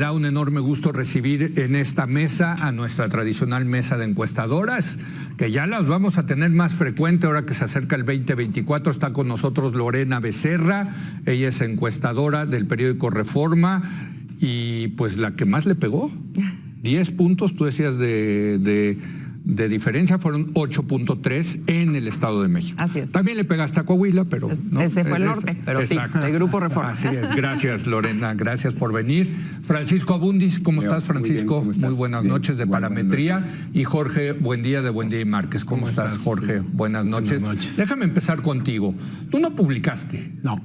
Da un enorme gusto recibir en esta mesa a nuestra tradicional mesa de encuestadoras, que ya las vamos a tener más frecuente ahora que se acerca el 2024. Está con nosotros Lorena Becerra, ella es encuestadora del periódico Reforma y pues la que más le pegó, 10 puntos, tú decías de diferencia, fueron 8.3 en el Estado de México. Así es. También le pegaste a Coahuila, pero... ¿no? Ese fue el norte, pero exacto. Sí, de Grupo Reforma. Así es, gracias Lorena, gracias por venir. Francisco Abundis, ¿cómo estás, Francisco? Muy, bien, muy buenas noches de Parametría. Y Jorge Buendía de Buendía y Márquez, ¿cómo estás, Jorge? Buenas noches. Buenas noches. Déjame empezar contigo. Tú no publicaste. No.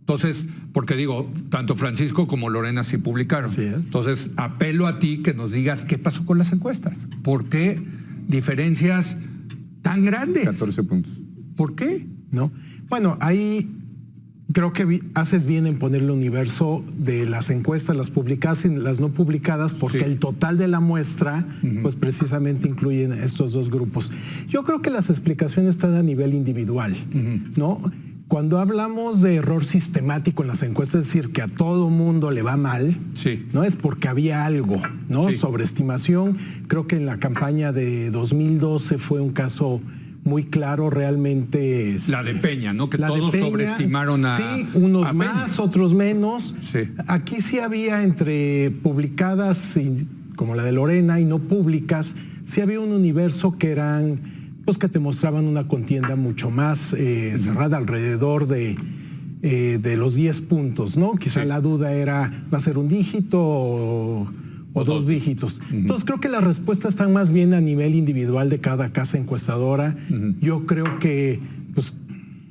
Entonces, porque digo, tanto Francisco como Lorena sí publicaron. Así es. Entonces, apelo a ti que nos digas qué pasó con las encuestas. ¿Por qué diferencias tan grandes? 14 puntos. ¿Por qué? ¿No? Bueno, ahí creo que haces bien en poner el universo de las encuestas, las publicadas y las no publicadas, porque sí, el total de la muestra, pues precisamente incluyen estos dos grupos. Yo creo que las explicaciones están a nivel individual, ¿no? Cuando hablamos de error sistemático en las encuestas, es decir, que a todo mundo le va mal, sí, no es porque había algo, ¿no? Sí. Sobreestimación. Creo que en la campaña de 2012 fue un caso muy claro, realmente. La de Peña, ¿no? Que la todos de Peña, sobreestimaron a... Sí, unos a más, Peña. otros menos. Sí. Aquí sí había entre publicadas, como la de Lorena, y no públicas, sí había un universo que eran... pues que te mostraban una contienda mucho más cerrada alrededor de los 10 puntos, ¿no? Quizá sí, la duda era, ¿va a ser un dígito o dos dígitos? Entonces creo que las respuestas están más bien a nivel individual de cada casa encuestadora. Yo creo que pues,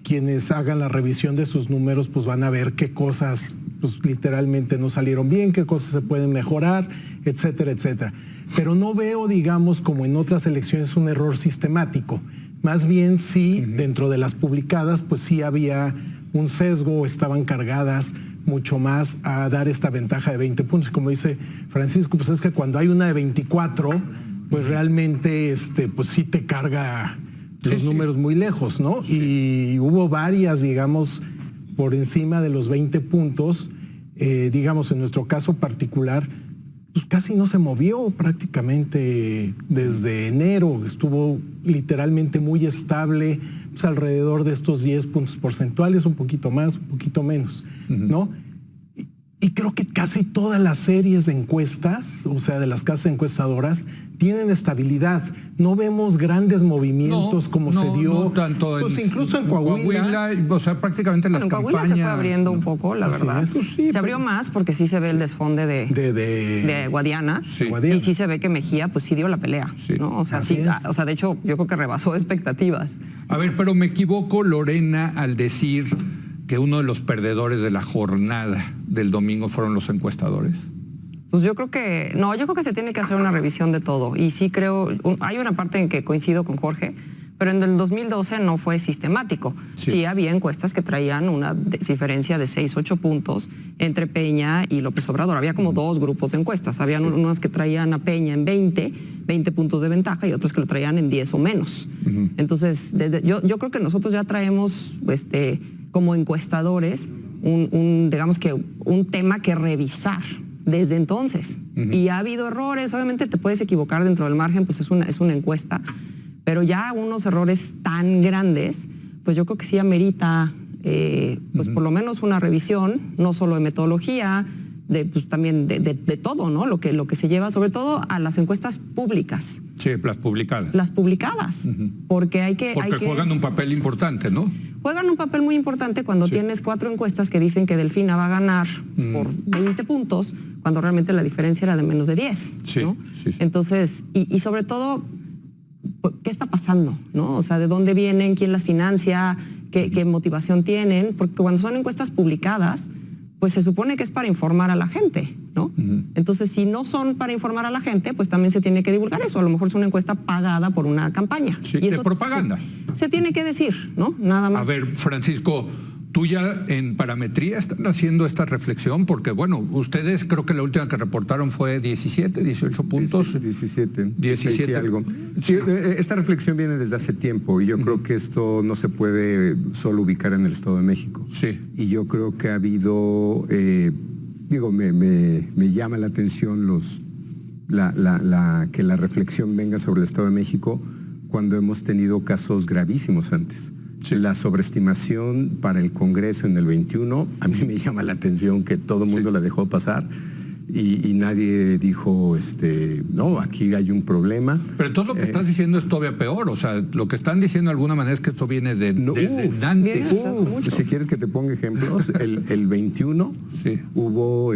quienes hagan la revisión de sus números pues van a ver qué cosas pues, literalmente no salieron bien, qué cosas se pueden mejorar, etcétera, etcétera. Pero no veo, digamos, como en otras elecciones, un error sistemático. Más bien sí, dentro de las publicadas, pues sí había un sesgo, estaban cargadas mucho más a dar esta ventaja de 20 puntos. Como dice Francisco, pues es que cuando hay una de 24, pues realmente pues sí te carga los números muy lejos, ¿no? Sí. Y hubo varias, digamos, por encima de los 20 puntos, digamos, en nuestro caso particular, pues casi no se movió prácticamente desde enero, estuvo literalmente muy estable, pues alrededor de estos 10 puntos porcentuales, un poquito más, un poquito menos, ¿no? Y creo que casi todas las series de encuestas, o sea, de las casas encuestadoras, tienen estabilidad. No vemos grandes movimientos como se dio, no tanto pues incluso en Coahuila. O sea, prácticamente las campañas. Coahuila se fue abriendo un poco, la verdad. Pues sí, se abrió más porque sí se ve el desfonde de Guadiana. Sí. Y sí se ve que Mejía pues sí dio la pelea, Sí. ¿no? O sea, Así sí, es. o sea, de hecho, yo creo que rebasó expectativas. A ver, pero me equivoco, Lorena, al decir que uno de los perdedores de la jornada del domingo fueron los encuestadores. Pues yo creo que, no, yo creo que se tiene que hacer una revisión de todo. Y sí creo, hay una parte en que coincido con Jorge, pero en el 2012 no fue sistemático. Sí había encuestas que traían una diferencia de 6, 8 puntos entre Peña y López Obrador. Había como dos grupos de encuestas. Habían unas que traían a Peña en 20 puntos de ventaja y otros que lo traían en 10 o menos. Entonces, yo creo que nosotros ya traemos como encuestadores digamos que un tema que revisar desde entonces. Y ha habido errores, obviamente te puedes equivocar dentro del margen, pues es una encuesta, pero ya unos errores tan grandes, pues yo creo que sí amerita pues por lo menos una revisión, no solo de metodología, pues también de todo, ¿no? Lo que se lleva, sobre todo a las encuestas públicas. Sí, las publicadas. Las publicadas, porque Porque juegan un papel importante, ¿no? Juegan un papel muy importante cuando tienes 4 encuestas que dicen que Delfina va a ganar por 20 puntos, cuando realmente la diferencia era de menos de 10, sí, ¿no? Sí. Entonces, y sobre todo, ¿qué está pasando? ¿No? O sea, ¿de dónde vienen? ¿Quién las financia? ¿Qué motivación tienen? Porque cuando son encuestas publicadas, pues se supone que es para informar a la gente, ¿no? Entonces, si no son para informar a la gente, pues también se tiene que divulgar eso. A lo mejor es una encuesta pagada por una campaña. Sí, y eso de propaganda. Se tiene que decir, ¿no? Nada más. A ver, Francisco, tú ya en Parametría están haciendo esta reflexión, porque bueno, ustedes creo que la última que reportaron fue 17, 18 puntos. 17 y algo. Sí, esta reflexión viene desde hace tiempo y yo creo que esto no se puede solo ubicar en el Estado de México. Sí. Y yo creo que ha habido digo, me llama la atención que la reflexión venga sobre el Estado de México cuando hemos tenido casos gravísimos antes. Sí. La sobreestimación para el Congreso en el 21, a mí me llama la atención que todo el mundo la dejó pasar y nadie dijo, no, aquí hay un problema. Pero entonces lo que estás diciendo es todavía peor, o sea, lo que están diciendo de alguna manera es que esto viene desde antes. Si quieres que te ponga ejemplos, el 21 sí. Hubo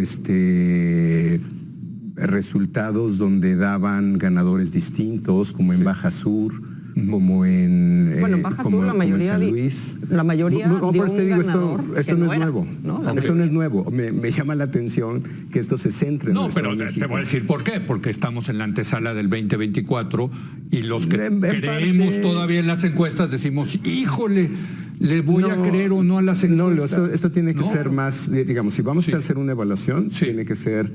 resultados donde daban ganadores distintos, como en Baja Sur, como en Baja Sur la mayoría San Luis. La mayoría no, dio un te digo, ganador esto no es era, nuevo. ¿no? Esto no es nuevo. Me llama la atención que esto se centre en No, pero te voy a decir por qué. Porque estamos en la antesala del 2024 y los que creemos todavía en las encuestas decimos, híjole, ¿le voy a creer o no a las encuestas? No, esto tiene que ser más, digamos, si vamos a hacer una evaluación, tiene que ser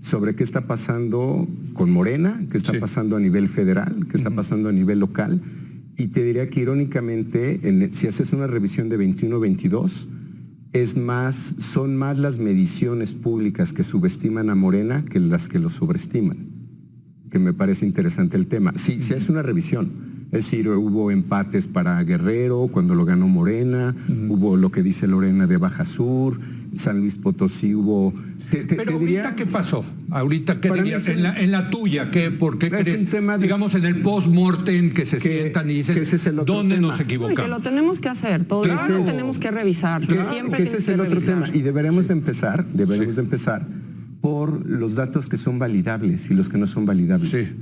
sobre qué está pasando con Morena, qué está pasando a nivel federal, qué está pasando a nivel local. Y te diría que irónicamente, si haces una revisión de 21-22, son más las mediciones públicas que subestiman a Morena que las que lo sobreestiman. Que me parece interesante el tema. Sí, se hace una revisión. Es decir, hubo empates para Guerrero cuando lo ganó Morena, hubo lo que dice Lorena de Baja Sur, San Luis Potosí hubo... Pero ahorita, ¿qué pasó? Ahorita, ¿qué dirías? En la tuya, ¿por qué crees? Digamos, en el post-mortem que se sientan y dicen, ¿dónde nos equivocamos? Que lo tenemos que hacer, todos los tenemos que revisar. Siempre ese es el otro tema. Y deberemos de empezar por los datos que son validables y los que no son validables. Sí.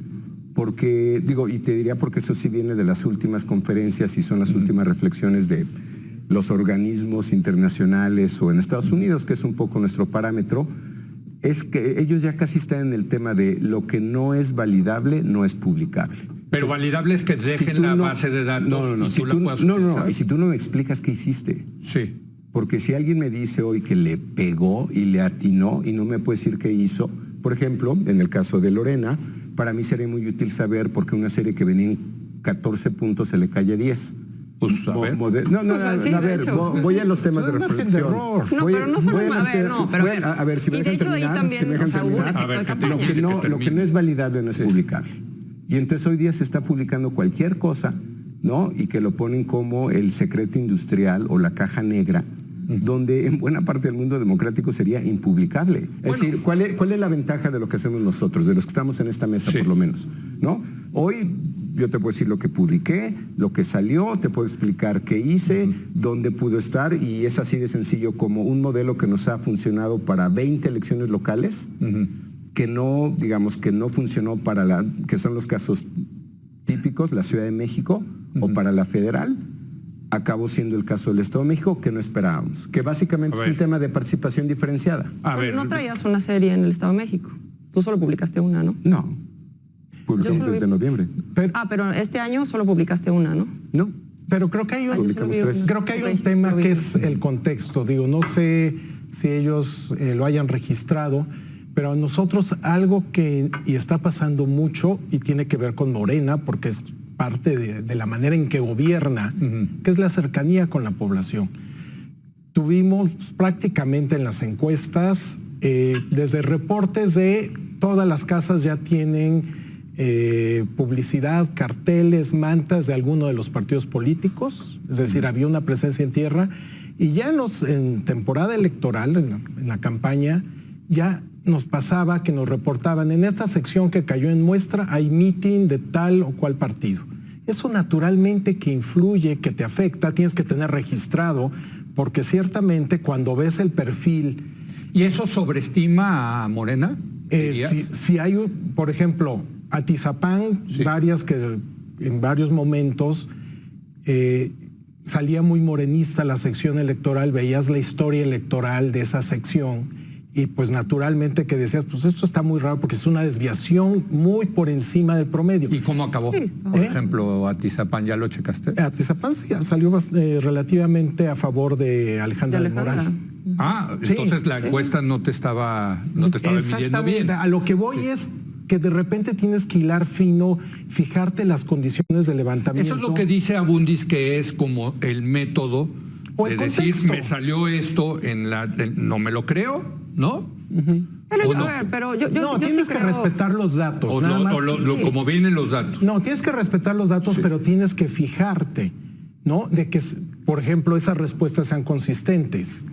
Porque, y te diría porque eso sí viene de las últimas conferencias y son las últimas reflexiones de los organismos internacionales o en Estados Unidos, que es un poco nuestro parámetro, es que ellos ya casi están en el tema de lo que no es validable, no es publicable. Pero validable es que dejen la base de datos y tú la puedas utilizar. Y si tú no me explicas qué hiciste. Sí. Porque si alguien me dice hoy que le pegó y le atinó y no me puede decir qué hizo, por ejemplo, en el caso de Lorena, para mí sería muy útil saber por qué una serie que venía en 14 puntos se le cae a 10. Pues, a ver. Voy a los temas de reflexión. A ver, si me dejan terminar. Lo que no es validable no es publicable. Y entonces hoy día se está publicando cualquier cosa, ¿no? Y que lo ponen como el secreto industrial o la caja negra, donde en buena parte del mundo democrático sería impublicable. Es decir, ¿cuál es la ventaja de lo que hacemos nosotros, de los que estamos en esta mesa por lo menos? ¿No? Hoy yo te puedo decir lo que publiqué, lo que salió, te puedo explicar qué hice, dónde pudo estar, y es así de sencillo como un modelo que nos ha funcionado para 20 elecciones locales, que no, digamos, que no funcionó para que son los casos típicos, la Ciudad de México, o para la federal, acabó siendo el caso del Estado de México, que no esperábamos, que básicamente es un tema de participación diferenciada. No traías una serie en el Estado de México, tú solo publicaste una, ¿no? No. Publicamos desde noviembre. Pero este año solo publicaste una, ¿no? No. Pero creo que hay un tema que es el contexto. No sé si ellos lo hayan registrado, pero a nosotros algo que está pasando mucho y tiene que ver con Morena, porque es parte de la manera en que gobierna, que es la cercanía con la población. Tuvimos prácticamente en las encuestas, desde reportes de todas las casas ya tienen publicidad, carteles, mantas de alguno de los partidos políticos, es decir, había una presencia en tierra, y ya en temporada electoral, en la campaña, ya nos pasaba que nos reportaban, en esta sección que cayó en muestra hay meeting de tal o cual partido. Eso naturalmente que influye, que te afecta, tienes que tener registrado, porque ciertamente cuando ves el perfil... ¿Y eso sobreestima a Morena? Si hay, por ejemplo, Atizapán, varias que en varios momentos salía muy morenista la sección electoral, veías la historia electoral de esa sección y pues naturalmente que decías, pues esto está muy raro porque es una desviación muy por encima del promedio. ¿Y cómo acabó? Por ejemplo, Atizapán, ¿ya lo checaste? Atizapán sí, salió relativamente a favor de Alejandra del Moral. Entonces la encuesta no te estaba midiendo bien. A lo que voy es que de repente tienes que hilar fino, fijarte las condiciones de levantamiento. Eso es lo que dice Abundis, que es como el método de decir, me salió esto no me lo creo, ¿no? Pero, ¿O no? a ver, pero yo No, sí tienes que creo- respetar los datos. O, nada lo- más o lo- que- lo- como vienen los datos. No, tienes que respetar los datos, pero tienes que fijarte, ¿no? De que, por ejemplo, esas respuestas sean consistentes.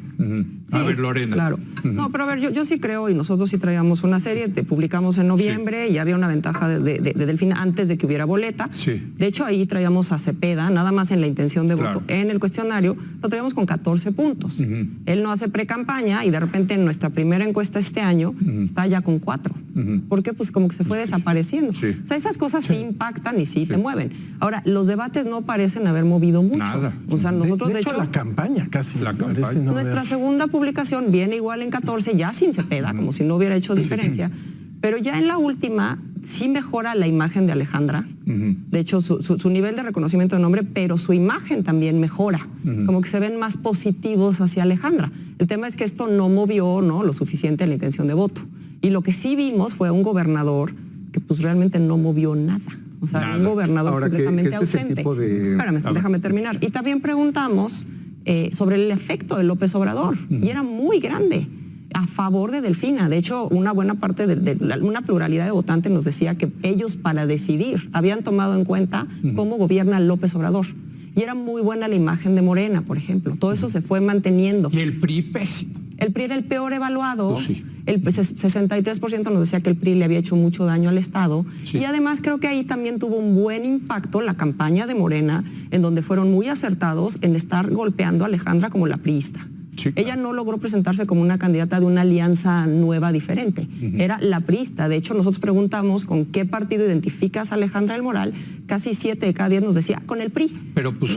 A Sí, ver, Lorena. Claro. No, pero a ver, yo sí creo, y nosotros sí traíamos una serie, te publicamos en noviembre, y había una ventaja de Delfina antes de que hubiera boleta. Sí. De hecho, ahí traíamos a Cepeda, nada más en la intención de Claro. voto. En el cuestionario lo traíamos con 14 puntos. Él no hace pre-campaña y de repente en nuestra primera encuesta este año está ya con 4. ¿Por qué? Pues como que se fue desapareciendo. Sí. O sea, esas cosas sí impactan y sí te mueven. Ahora, los debates no parecen haber movido mucho. Nada. O sea, nosotros de hecho, la campaña casi. La parece campaña. no nuestra haber- segunda publicación viene igual en 14, ya sin Cepeda, como si no hubiera hecho diferencia. Pero ya en la última sí mejora la imagen de Alejandra. De hecho, su nivel de reconocimiento de nombre, pero su imagen también mejora. Como que se ven más positivos hacia Alejandra. El tema es que esto no movió, ¿no?, lo suficiente la intención de voto. Y lo que sí vimos fue un gobernador que pues realmente no movió nada. O sea, Nada. un gobernador Ahora, completamente este es el ausente. tipo de- Espérame, A ver. déjame terminar. Y también preguntamos sobre el efecto de López Obrador. Y era muy grande a favor de Delfina. De hecho, una buena parte una pluralidad de votantes nos decía que ellos, para decidir, habían tomado en cuenta cómo gobierna López Obrador. Y era muy buena la imagen de Morena, por ejemplo. Todo eso se fue manteniendo. Y el PRI pésimo. El PRI era el peor evaluado. Pues sí. El 63% nos decía que el PRI le había hecho mucho daño al Estado. Sí. Y además creo que ahí también tuvo un buen impacto la campaña de Morena, en donde fueron muy acertados en estar golpeando a Alejandra como la priista. Sí, Ella no logró presentarse como una candidata de una alianza nueva diferente. Era la priista. De hecho, nosotros preguntamos con qué partido identificas a Alejandra del Moral. Casi 7 de cada 10 nos decía con el PRI. Pero pues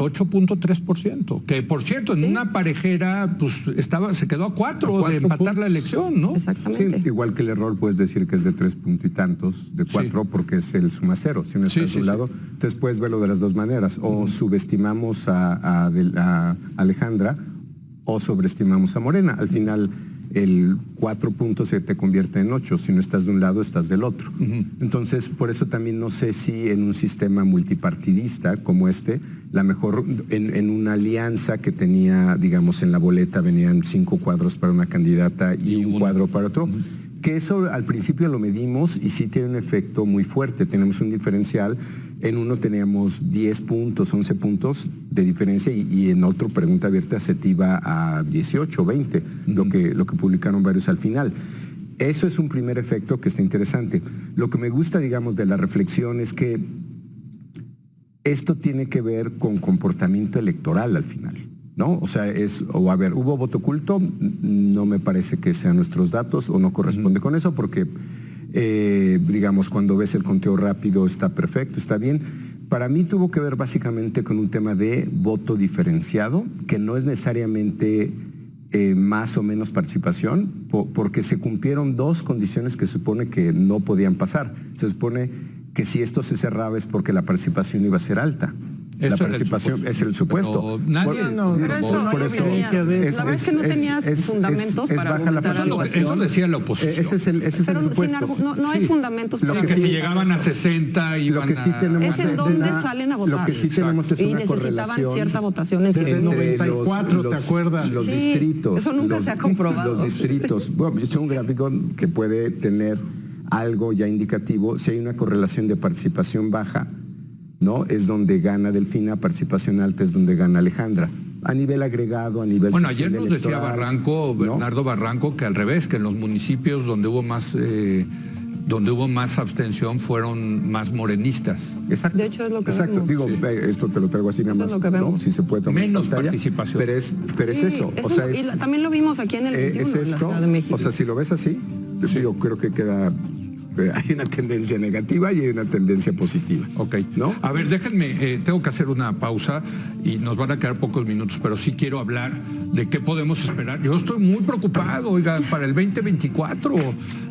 8.3%. Que por cierto, en una parejera, pues se quedó a 4 de empatar la elección, ¿no? Sí, Exactamente. igual que el error puedes decir que es de 3 puntos y tantos, de 4, porque es el suma cero. Si no Sí, estás sí, a un sí. lado, entonces puedes verlo de las dos maneras. O subestimamos a Alejandra o sobreestimamos a Morena. Al final, el 4 puntos se te convierte en 8. Si no estás de un lado, estás del otro. Entonces, por eso también no sé si en un sistema multipartidista como este, la mejor, en una alianza que tenía, digamos, en la boleta venían 5 cuadros para una candidata y un cuadro para otro, que eso al principio lo medimos y sí tiene un efecto muy fuerte. Tenemos un diferencial. En uno teníamos 10 puntos, 11 puntos de diferencia y en otro, pregunta abierta, se te iba a 18, 20, lo que publicaron varios al final. Eso es un primer efecto que está interesante. Lo que me gusta, digamos, de la reflexión es que esto tiene que ver con comportamiento electoral al final, ¿no? O sea, ¿hubo voto oculto? No me parece que sean nuestros datos o no corresponde con eso porque, digamos, cuando ves el conteo rápido está perfecto, está bien. Para mí tuvo que ver básicamente con un tema de voto diferenciado, que no es necesariamente más o menos participación, porque se cumplieron 2 condiciones que se supone que no podían pasar. Se supone que si esto se cerraba es porque la participación iba a ser alta. La participación es el supuesto. Pero nadie, Pero eso por no eso tenías, la verdad es que no tenías fundamentos para baja la argumentar algo. participación. eso decía la oposición. Ese es el Pero sin supuesto. no hay fundamentos Lo para que si argumentar llegaban a eso. 60 iban Lo que sí a- tenemos Es en dónde salen a votar. Lo que sí tenemos es Y una necesitaban correlación cierta votación en Desde el cierto entre 94, ¿te acuerdas? Los Sí, distritos. eso nunca se ha comprobado. Los distritos. Bueno, yo tengo un gráfico que puede tener algo ya indicativo. Si hay una correlación de participación baja, ¿no? Es donde gana Delfina, participación alta es donde gana Alejandra. A nivel agregado, a nivel Bueno, ayer social nos decía electoral, Barranco, ¿no? Bernardo Barranco, que al revés, que en los municipios donde hubo más abstención fueron más morenistas. Exacto. De hecho, es lo que Exacto. vemos. Digo, esto te lo traigo así nada Eso más, es lo que ¿no? vemos. Si se puede tomar en Menos pantalla, participación. Pero es Sí, eso. O sea, y también lo vimos aquí en el 21, es en la esto. Ciudad de México. O sea, si lo ves así, yo creo que queda. Hay una tendencia negativa y hay una tendencia positiva. Ok. ¿No? A ver, déjenme, tengo que hacer una pausa y nos van a quedar pocos minutos, pero sí quiero hablar de qué podemos esperar. Yo estoy muy preocupado, oigan, para el 2024.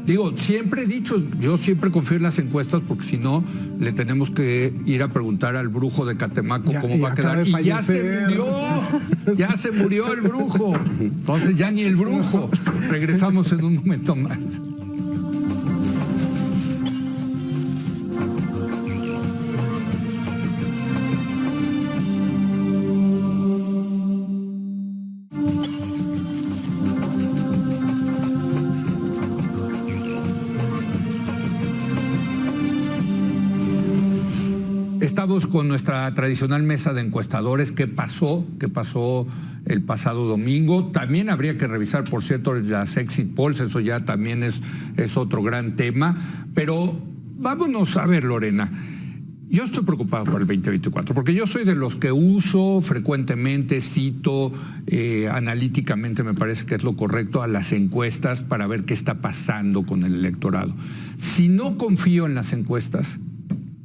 Digo, siempre he dicho, yo siempre confío en las encuestas porque si no, le tenemos que ir a preguntar al brujo de Catemaco Ya, cómo y va a acaba quedar. de Y ya se fallecer. murió, ya se murió el brujo. Entonces ya ni el brujo. Regresamos en un momento más. Estamos con nuestra tradicional mesa de encuestadores. ¿Qué pasó? ¿Qué pasó el pasado domingo? También habría que revisar, por cierto, las exit polls. Eso ya también es otro gran tema. Pero vámonos a ver, Lorena. Yo estoy preocupado por el 2024, porque yo soy de los que uso frecuentemente, cito, analíticamente me parece que es lo correcto, a las encuestas para ver qué está pasando con el electorado. Si no confío en las encuestas,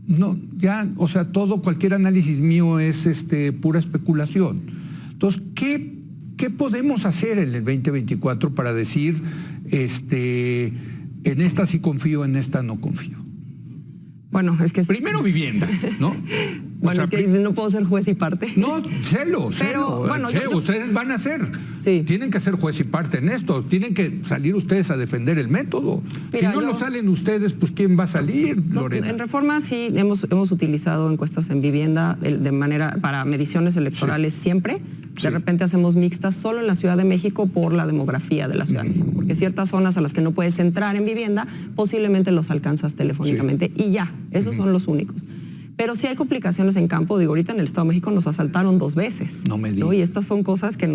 no, ya, o sea, cualquier análisis mío es pura especulación. Entonces, ¿qué podemos hacer en el 2024 para decir, en esta sí confío, en esta no confío? Bueno, es que... Primero vivienda, ¿no? Bueno, es que no puedo ser juez y parte. No, celo. Bueno, ustedes van a ser. Sí. Tienen que ser juez y parte en esto. Tienen que salir ustedes a defender el método. Mira, si no lo salen ustedes, pues ¿quién va a salir, Lorena? En Reforma sí hemos utilizado encuestas en vivienda de manera para mediciones electorales siempre. De repente hacemos mixtas solo en la Ciudad de México por la demografía de la Ciudad de México. Porque ciertas zonas a las que no puedes entrar en vivienda, posiblemente los alcanzas telefónicamente. Y ya, esos son los únicos. Pero sí hay complicaciones en campo. Digo, ahorita en el Estado de México nos asaltaron 2 veces. No me digas. Y estas son cosas que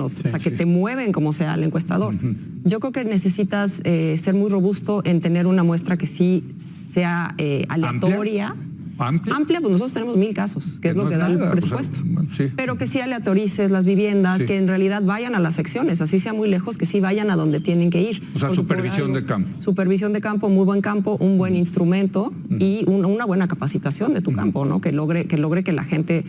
que te mueven como sea el encuestador. Yo creo que necesitas ser muy robusto en tener una muestra que sí sea aleatoria. ¿Amplia? Pues nosotros tenemos 1000 casos, que es lo que da el presupuesto. Pero que sí aleatorices las viviendas, que en realidad vayan a las secciones, así sea muy lejos, que sí vayan a donde tienen que ir. O sea, supervisión de campo. Supervisión de campo, muy buen campo, un buen instrumento y una buena capacitación de tu campo, ¿no? Que logre que la gente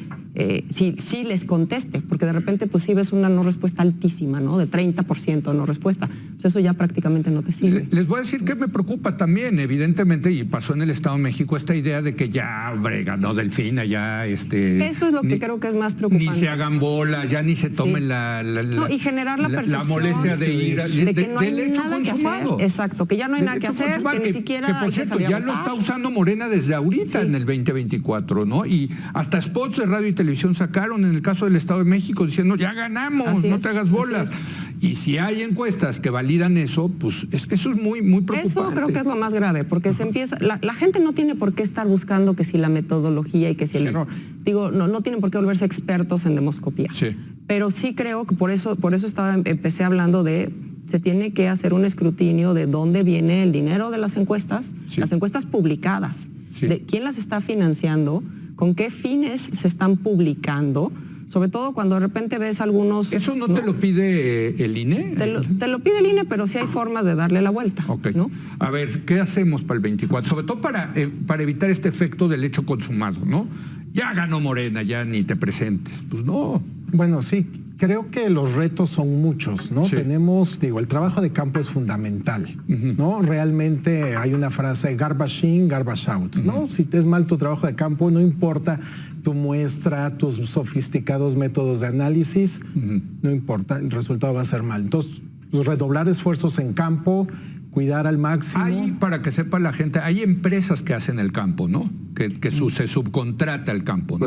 sí les conteste, porque de repente pues sí ves una no respuesta altísima, ¿no? De 30% no respuesta. Pues eso ya prácticamente no te sirve. Les voy a decir que me preocupa también, evidentemente, y pasó en el Estado de México esta idea de que ya ganó Delfina, ya Eso es lo que creo que es más preocupante. Ni se hagan bola, ya ni se tomen y generar la percepción la molestia de ir de que no hay del hecho nada consumado. que hacer. Exacto, que ya no hay nada que hacer, que ni siquiera que por cierto, ya lo está usando Morena desde ahorita en el 2024, ¿no? Y hasta spots de radio y televisión sacaron en el caso del Estado de México diciendo, ya ganamos, no te hagas bolas. Y si hay encuestas que validan eso, pues es que eso es muy, muy preocupante. Eso creo que es lo más grave, porque se empieza, la gente no tiene por qué estar buscando que si la metodología y que si el error. Digo, no tienen por qué volverse expertos en demoscopía. Pero sí creo que por eso empecé hablando de se tiene que hacer un escrutinio de dónde viene el dinero de las encuestas publicadas, de quién las está financiando, con qué fines se están publicando. Sobre todo cuando de repente ves algunos... ¿Eso no te lo pide el INE? Te lo pide el INE, pero sí hay formas de darle la vuelta. ¿No? A ver, ¿qué hacemos para el 24? Sobre todo para evitar este efecto del hecho consumado, ¿no? Ya ganó Morena, ya ni te presentes. Pues no. Bueno, sí, creo que los retos son muchos, ¿no? Tenemos, el trabajo de campo es fundamental, ¿no? Realmente hay una frase, garbage in, garbage out, ¿no? Si te es mal tu trabajo de campo, no importa tu muestra, tus sofisticados métodos de análisis, no importa, el resultado va a ser mal. Entonces, redoblar esfuerzos en campo, cuidar al máximo. Hay, para que sepa la gente, hay empresas que hacen el campo, ¿no? Que se subcontrata el campo, ¿no?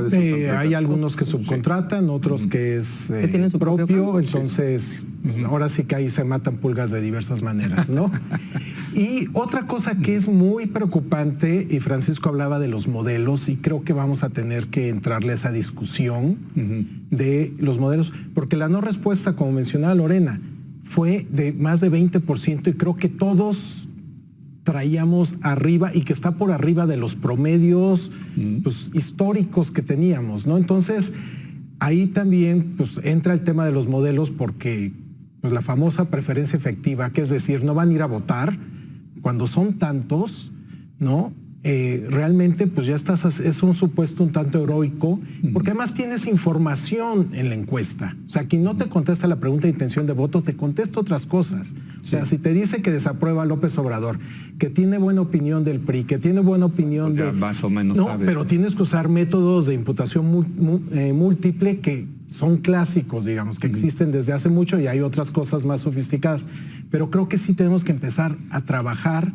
Hay algunos que subcontratan, otros que es que tienen su propio campo. Entonces, ahora sí que ahí se matan pulgas de diversas maneras, ¿no? Y otra cosa que es muy preocupante, y Francisco hablaba de los modelos, y creo que vamos a tener que entrarle a esa discusión de los modelos, porque la no respuesta, como mencionaba Lorena, fue de más de 20% y creo que todos traíamos arriba y que está por arriba de los promedios pues, históricos que teníamos, ¿no? Entonces, ahí también pues, entra el tema de los modelos porque pues, la famosa preferencia efectiva, que es decir, no van a ir a votar cuando son tantos, ¿no? Realmente pues ya es un supuesto un tanto heroico, porque además tienes información en la encuesta. O sea, quien no te contesta la pregunta de intención de voto, te contesta otras cosas. O sea, si te dice que desaprueba a López Obrador, que tiene buena opinión del PRI, que tiene buena opinión pues más o menos no, sabe. Pero tienes que usar métodos de imputación múltiple que son clásicos, digamos, que existen desde hace mucho y hay otras cosas más sofisticadas. Pero creo que sí tenemos que empezar a trabajar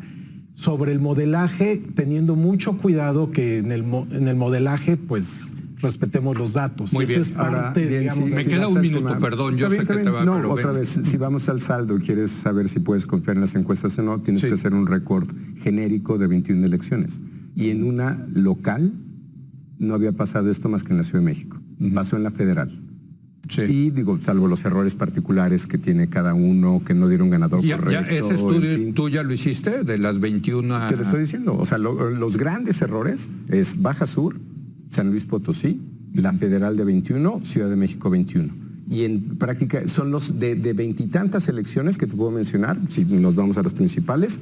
sobre el modelaje, teniendo mucho cuidado que en el modelaje, pues, respetemos los datos. Muy bien. Es parte, digamos, me queda un minuto, perdón, yo sé que te va a... No, otra vez, si vamos al saldo y quieres saber si puedes confiar en las encuestas o no, tienes que hacer un récord genérico de 21 elecciones. Y en una local, no había pasado esto más que en la Ciudad de México. Pasó en la federal. Sí. Y digo, salvo los errores particulares que tiene cada uno, que no dieron ganador correcto. Ya ese estudio, en fin. ¿tú ya lo hiciste? De las 21... Te lo estoy diciendo. O sea, los grandes errores es Baja Sur, San Luis Potosí, la Federal de 21, Ciudad de México 21. Y en práctica son los de veintitantas elecciones que te puedo mencionar, si nos vamos a las principales,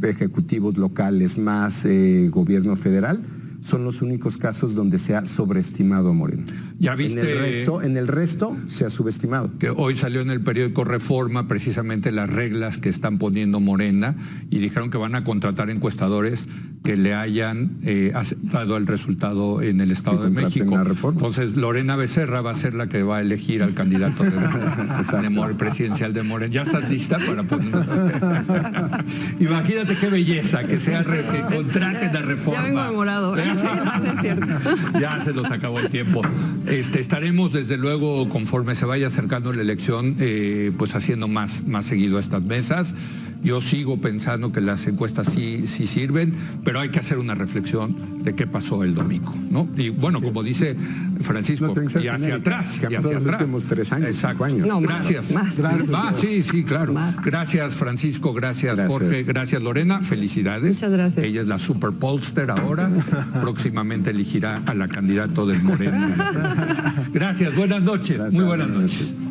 ejecutivos locales más gobierno federal, son los únicos casos donde se ha sobreestimado a Morena. ¿Ya viste? En el resto se ha subestimado. Que hoy salió en el periódico Reforma precisamente las reglas que están poniendo Morena y dijeron que van a contratar encuestadores que le hayan aceptado el resultado en el Estado de México. Entonces Lorena Becerra va a ser la que va a elegir al candidato presidencial de Morena. ¿Ya estás lista para poner? Imagínate qué belleza que contraten a Reforma. Ya vengo enamorado. Ya se nos acabó el tiempo. Estaremos desde luego, conforme se vaya acercando la elección, pues haciendo más seguido estas mesas. Yo sigo pensando que las encuestas sí sirven, pero hay que hacer una reflexión de qué pasó el domingo, ¿no? Y bueno, como dice Francisco, y hacia atrás. Que los últimos 3 años, exacto. 5 años. No, gracias. Más. Sí, claro. Más. Gracias, Francisco. Gracias, Jorge. Gracias, Lorena. Felicidades. Muchas gracias. Ella es la super pollster ahora. Próximamente elegirá a la candidata del Moreno. Gracias. Buenas noches. Muy buenas noches.